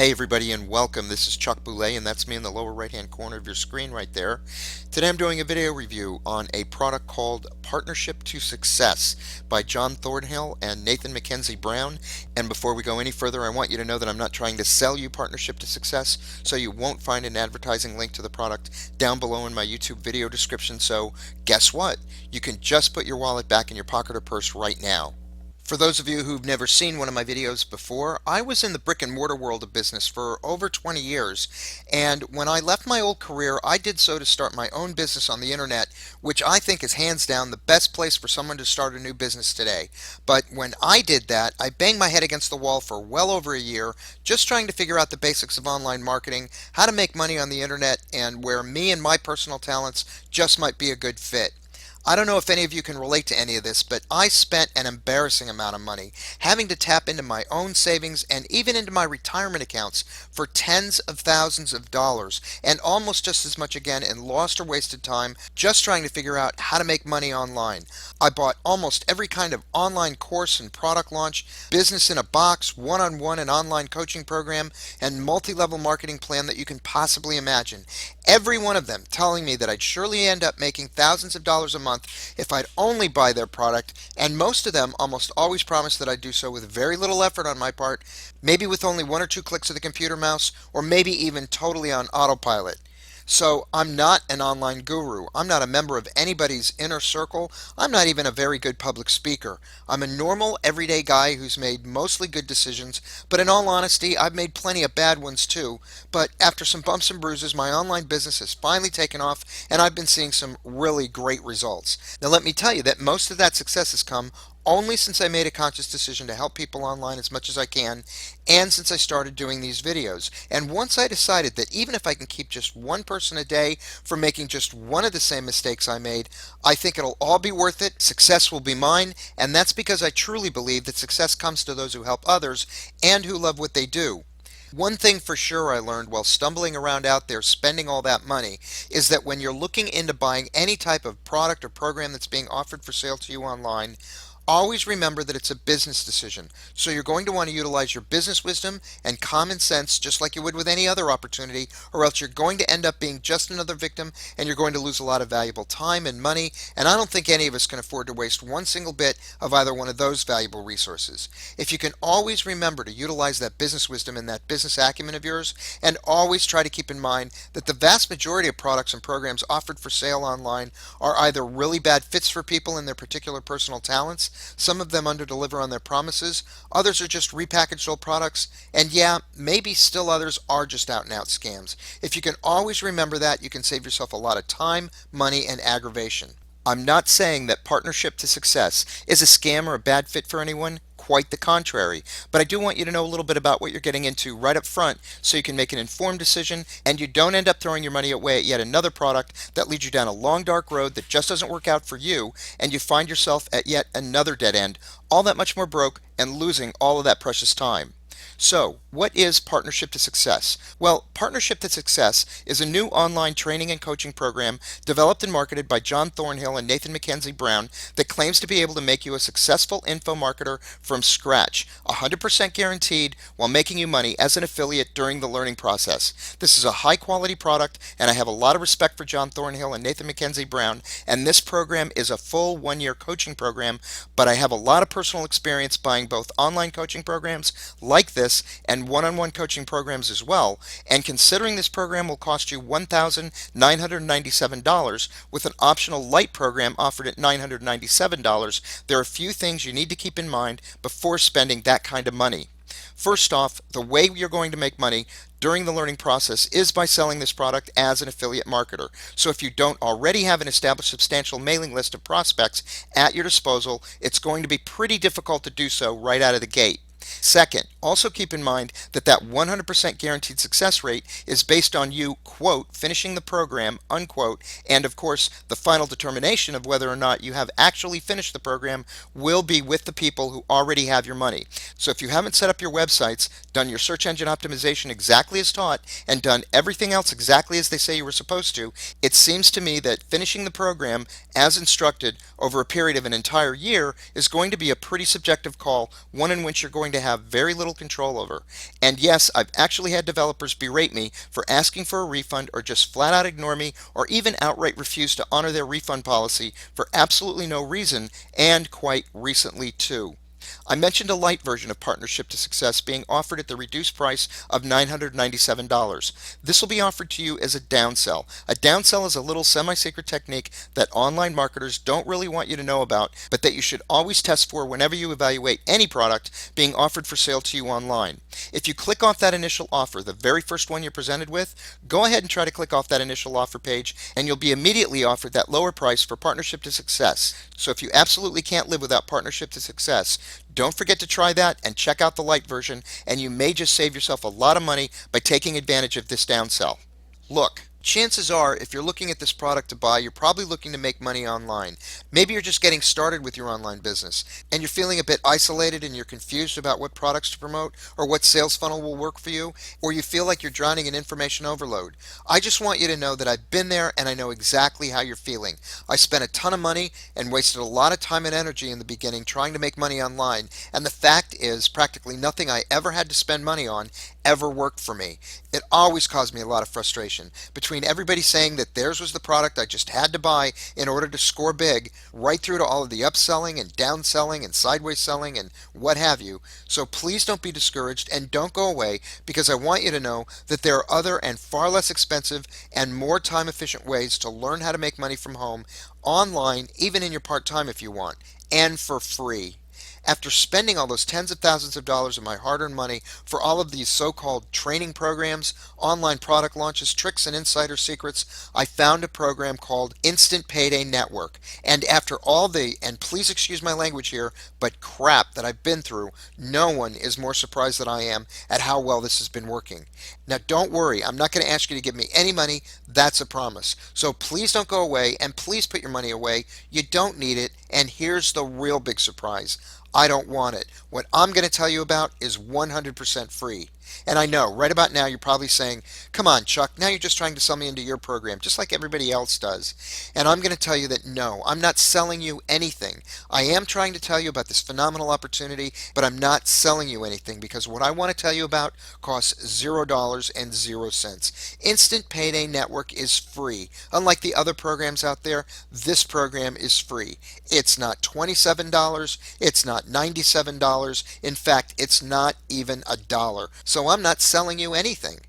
Hey everybody and welcome. This is Chuck Boulais and that's me in the lower right hand corner of your screen right there. Today I'm doing a video review on a product called Partnership to Success by John Thornhill and Nathan Mackenzie Brown. And before we go any further, I want you to know that I'm not trying to sell you Partnership to Success, so you won't find an advertising link to the product down below in my YouTube video description. So guess what? You can just put your wallet back in your pocket or purse right now. For those of you who've never seen one of my videos before, I was in the brick and mortar world of business for over 20 years, and when I left my old career, I did so to start my own business on the internet, which I think is hands down the best place for someone to start a new business today. But when I did that, I banged my head against the wall for well over a year, just trying to figure out the basics of online marketing, how to make money on the internet, and where me and my personal talents just might be a good fit. I don't know if any of you can relate to any of this, but I spent an embarrassing amount of money having to tap into my own savings and even into my retirement accounts for tens of thousands of dollars, and almost just as much again in lost or wasted time just trying to figure out how to make money online. I bought almost every kind of online course and product launch, business in a box, one-on-one and online coaching program, and multi-level marketing plan that you can possibly imagine. Every one of them telling me that I'd surely end up making thousands of dollars a month if I'd only buy their product, and most of them almost always promised that I'd do so with very little effort on my part, maybe with only one or two clicks of the computer mouse, or maybe even totally on autopilot. So I'm not an online guru. I'm not a member of anybody's inner circle. I'm not even a very good public speaker. I'm a normal, everyday guy who's made mostly good decisions, but in all honesty, I've made plenty of bad ones too. But after some bumps and bruises, my online business has finally taken off, and I've been seeing some really great results. Now let me tell you that most of that success has come only since I made a conscious decision to help people online as much as I can, and since I started doing these videos. And once I decided that even if I can keep just one person a day from making just one of the same mistakes I made, I think it'll all be worth it. Success will be mine, and that's because I truly believe that success comes to those who help others and who love what they do. One thing for sure I learned while stumbling around out there spending all that money is that when you're looking into buying any type of product or program that's being offered for sale to you online, always remember that it's a business decision. So you're going to want to utilize your business wisdom and common sense just like you would with any other opportunity, or else you're going to end up being just another victim and you're going to lose a lot of valuable time and money, and I don't think any of us can afford to waste one single bit of either one of those valuable resources. If you can always remember to utilize that business wisdom and that business acumen of yours, and always try to keep in mind that the vast majority of products and programs offered for sale online are either really bad fits for people in their particular personal talents, some of them underdeliver on their promises, others are just repackaged old products, and yeah, maybe still others are just out and out scams. If you can always remember that, you can save yourself a lot of time, money, and aggravation. I'm not saying that Partnership to Success is a scam or a bad fit for anyone. Quite the contrary. But I do want you to know a little bit about what you're getting into right up front so you can make an informed decision and you don't end up throwing your money away at yet another product that leads you down a long dark road that just doesn't work out for you, and you find yourself at yet another dead end, all that much more broke and losing all of that precious time. So, what is Partnership to Success? Well, Partnership to Success is a new online training and coaching program developed and marketed by John Thornhill and Nathan Mackenzie Brown that claims to be able to make you a successful info marketer from scratch, 100% guaranteed, while making you money as an affiliate during the learning process. This is a high quality product, and I have a lot of respect for John Thornhill and Nathan Mackenzie Brown, and this program is a full 1-year coaching program, but I have a lot of personal experience buying both online coaching programs like this and one-on-one coaching programs as well, and considering this program will cost you $1,997 with an optional light program offered at $997, there are a few things you need to keep in mind before spending that kind of money. First off, the way you're going to make money during the learning process is by selling this product as an affiliate marketer. So if you don't already have an established substantial mailing list of prospects at your disposal, it's going to be pretty difficult to do so right out of the gate. Second, also keep in mind that that 100% guaranteed success rate is based on you, quote, finishing the program, unquote, and of course, the final determination of whether or not you have actually finished the program will be with the people who already have your money. So if you haven't set up your websites, done your search engine optimization exactly as taught, and done everything else exactly as they say you were supposed to, it seems to me that finishing the program as instructed over a period of an entire year is going to be a pretty subjective call, one in which you're going going to have very little control over. And yes, I've actually had developers berate me for asking for a refund or just flat out ignore me or even outright refuse to honor their refund policy for absolutely no reason, and quite recently too. I mentioned a light version of Partnership to Success being offered at the reduced price of $997. This will be offered to you as a downsell. A downsell is a little semi-secret technique that online marketers don't really want you to know about, but that you should always test for whenever you evaluate any product being offered for sale to you online. If you click off that initial offer, the very first one you're presented with, go ahead and try to click off that initial offer page, and you'll be immediately offered that lower price for Partnership to Success. So if you absolutely can't live without Partnership to Success, don't forget to try that and check out the light version, and you may just save yourself a lot of money by taking advantage of this downsell. Look, chances are, if you're looking at this product to buy, you're probably looking to make money online. Maybe you're just getting started with your online business and you're feeling a bit isolated and you're confused about what products to promote or what sales funnel will work for you, or you feel like you're drowning in information overload. I just want you to know that I've been there and I know exactly how you're feeling. I spent a ton of money and wasted a lot of time and energy in the beginning trying to make money online, and the fact is, practically nothing I ever had to spend money on ever worked for me. It always caused me a lot of frustration. Between everybody saying that theirs was the product I just had to buy in order to score big, right through to all of the upselling and downselling and sideways selling and what have you. So please don't be discouraged and don't go away, because I want you to know that there are other and far less expensive and more time efficient ways to learn how to make money from home, online, even in your part-time if you want, and for free. After spending all those tens of thousands of dollars of my hard-earned money for all of these so-called training programs, online product launches, tricks and insider secrets, I found a program called Instant Payday Network. And after all the, and please excuse my language here, but crap that I've been through, no one is more surprised than I am at how well this has been working. Now don't worry, I'm not going to ask you to give me any money, that's a promise. So please don't go away, and please put your money away. You don't need it, and here's the real big surprise. I don't want it. What I'm going to tell you about is 100% free. And I know, right about now, you're probably saying, come on, Chuck, now you're just trying to sell me into your program, just like everybody else does. And I'm going to tell you that no, I'm not selling you anything. I am trying to tell you about this phenomenal opportunity, but I'm not selling you anything, because what I want to tell you about costs $0 and 0 cents. Instant Payday Network is free. Unlike the other programs out there, this program is free. It's not $27, it's not $97. In fact, it's not even a dollar. So I'm not selling you anything.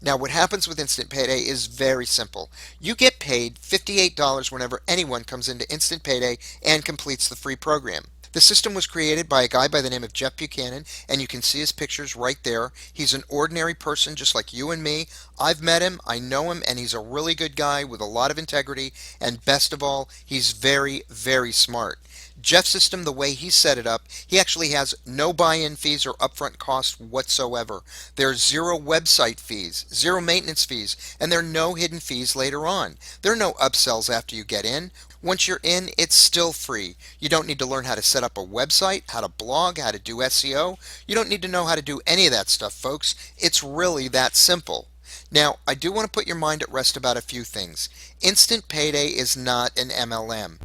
Now, what happens with Instant Payday is very simple. You get paid $58 whenever anyone comes into Instant Payday and completes the free program. The system was created by a guy by the name of Jeff Buchanan, and you can see his pictures right there. He's an ordinary person just like you and me. I've met him, I know him, and he's a really good guy with a lot of integrity, and best of all, he's very, very smart. Jeff's system, the way he set it up, he actually has no buy-in fees or upfront costs whatsoever. There's zero website fees, zero maintenance fees, and there are no hidden fees later on. There are no upsells after you get in. Once you're in, it's still free. You don't need to learn how to set up a website, how to blog, how to do SEO. You don't need to know how to do any of that stuff, folks. It's really that simple. Now, I do want to put your mind at rest about a few things. Instant Payday is not an MLM.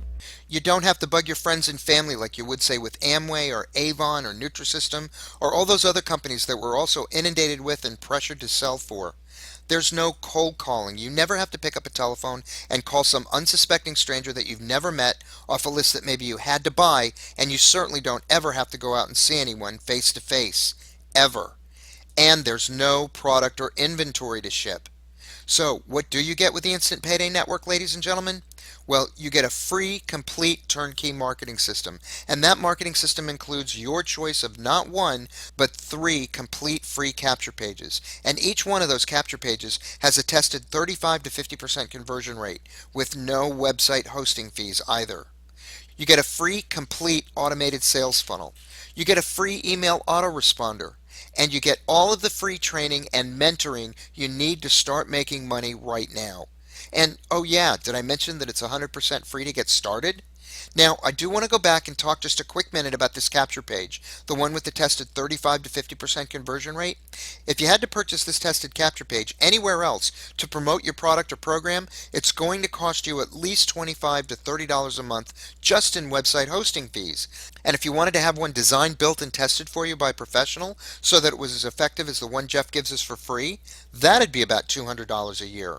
You don't have to bug your friends and family like you would say with Amway or Avon or Nutrisystem or all those other companies that we're also inundated with and pressured to sell for. There's no cold calling. You never have to pick up a telephone and call some unsuspecting stranger that you've never met off a list that maybe you had to buy, and you certainly don't ever have to go out and see anyone face to face. Ever. And there's no product or inventory to ship. So, what do you get with the Instant Payday Network, ladies and gentlemen? Well, you get a free, complete turnkey marketing system. And that marketing system includes your choice of not one, but 3 complete free capture pages. And each one of those capture pages has a tested 35 to 50% conversion rate, with no website hosting fees either. You get a free, complete automated sales funnel. You get a free email autoresponder. And you get all of the free training and mentoring you need to start making money right now. And oh yeah, did I mention that it's 100% free to get started? Now, I do want to go back and talk just a quick minute about this capture page, the one with the tested 35 to 50% conversion rate. If you had to purchase this tested capture page anywhere else to promote your product or program, it's going to cost you at least $25 to $30 a month just in website hosting fees. And if you wanted to have one designed, built, and tested for you by a professional so that it was as effective as the one Jeff gives us for free, that'd be about $200 a year.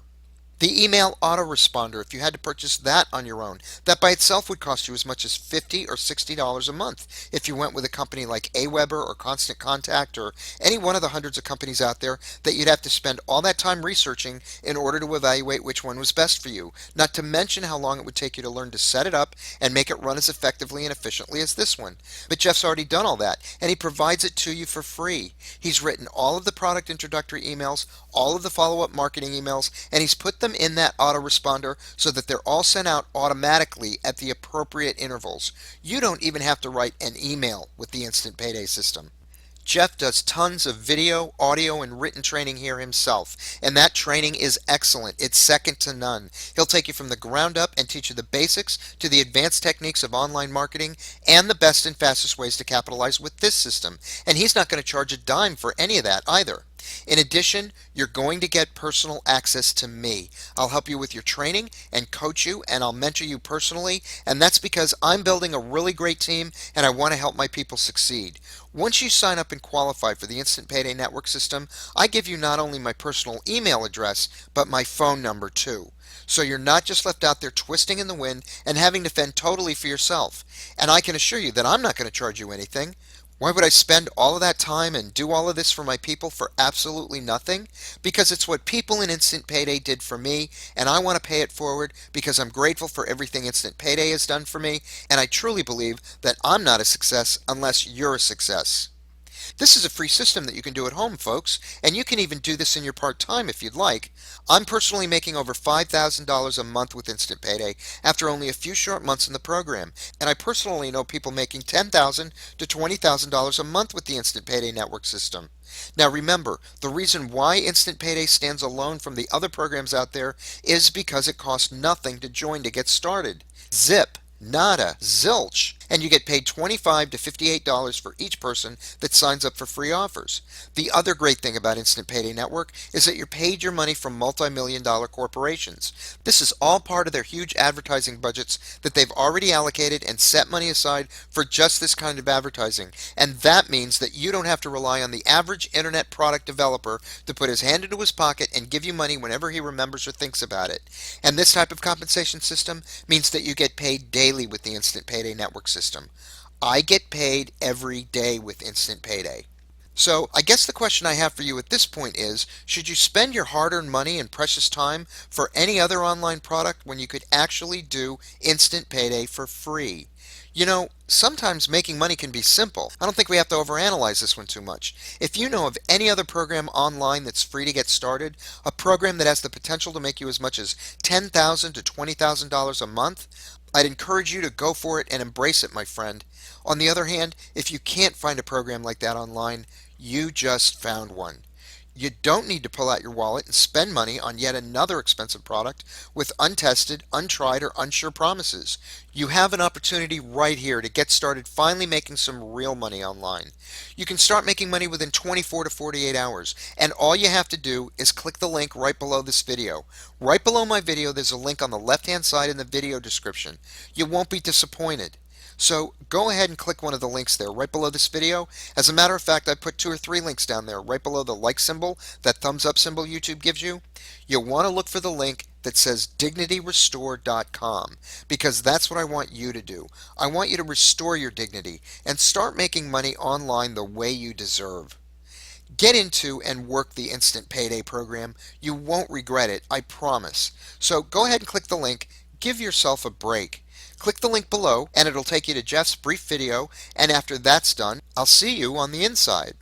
The email autoresponder, if you had to purchase that on your own, that by itself would cost you as much as $50 or $60 a month if you went with a company like Aweber or Constant Contact or any one of the hundreds of companies out there that you'd have to spend all that time researching in order to evaluate which one was best for you, not to mention how long it would take you to learn to set it up and make it run as effectively and efficiently as this one. But Jeff's already done all that, and he provides it to you for free. He's written all of the product introductory emails, all of the follow-up marketing emails, and he's put them in that autoresponder so that they're all sent out automatically at the appropriate intervals. You don't even have to write an email with the Instant Payday system. Jeff does tons of video, audio, and written training here himself, and that training is excellent. It's second to none. He'll take you from the ground up and teach you the basics to the advanced techniques of online marketing and the best and fastest ways to capitalize with this system. And he's not going to charge a dime for any of that either. In addition, you're going to get personal access to me. I'll help you with your training and coach you, and I'll mentor you personally, and that's because I'm building a really great team and I want to help my people succeed. Once you sign up and qualify for the Instant Payday Network system, I give you not only my personal email address, but my phone number too. So you're not just left out there twisting in the wind and having to fend totally for yourself. And I can assure you that I'm not going to charge you anything. Why would I spend all of that time and do all of this for my people for absolutely nothing? Because it's what people in Instant Payday did for me, and I want to pay it forward because I'm grateful for everything Instant Payday has done for me, and I truly believe that I'm not a success unless you're a success. This is a free system that you can do at home, folks, and you can even do this in your part-time if you'd like. I'm personally making over $5,000 a month with Instant Payday after only a few short months in the program, and I personally know people making $10,000 to $20,000 a month with the Instant Payday Network system. Now remember, the reason why Instant Payday stands alone from the other programs out there is because it costs nothing to join to get started. Zip. Nada, zilch, and you get paid $25 to $58 for each person that signs up for free offers. The other great thing about Instant Payday Network is that you're paid your money from multi-million-dollar corporations. This is all part of their huge advertising budgets that they've already allocated and set money aside for just this kind of advertising. And that means that you don't have to rely on the average internet product developer to put his hand into his pocket and give you money whenever he remembers or thinks about it. And this type of compensation system means that you get paid daily with the Instant Payday Network system. I get paid every day with Instant Payday. So I guess the question I have for you at this point is, should you spend your hard-earned money and precious time for any other online product when you could actually do Instant Payday for free? You know, sometimes making money can be simple. I don't think we have to overanalyze this one too much. If you know of any other program online that's free to get started, a program that has the potential to make you as much as $10,000 to $20,000 a month, I'd encourage you to go for it and embrace it, my friend. On the other hand, if you can't find a program like that online, you just found one. You don't need to pull out your wallet and spend money on yet another expensive product with untested, untried, or unsure promises. You have an opportunity right here to get started finally making some real money online. You can start making money within 24 to 48 hours, and all you have to do is click the link right below this video. Right below my video, there's a link on the left-hand side in the video description. You won't be disappointed. So go ahead and click one of the links there right below this video. As a matter of fact, I put 2 or 3 links down there right below the like symbol, that thumbs up symbol YouTube gives you. You'll want to look for the link that says dignityrestore.com because that's what I want you to do. I want you to restore your dignity and start making money online the way you deserve. Get into and work the Instant Payday program. You won't regret it, I promise. So go ahead and click the link. Give yourself a break. Click the link below and it'll take you to Jeff's brief video, and after that's done, I'll see you on the inside.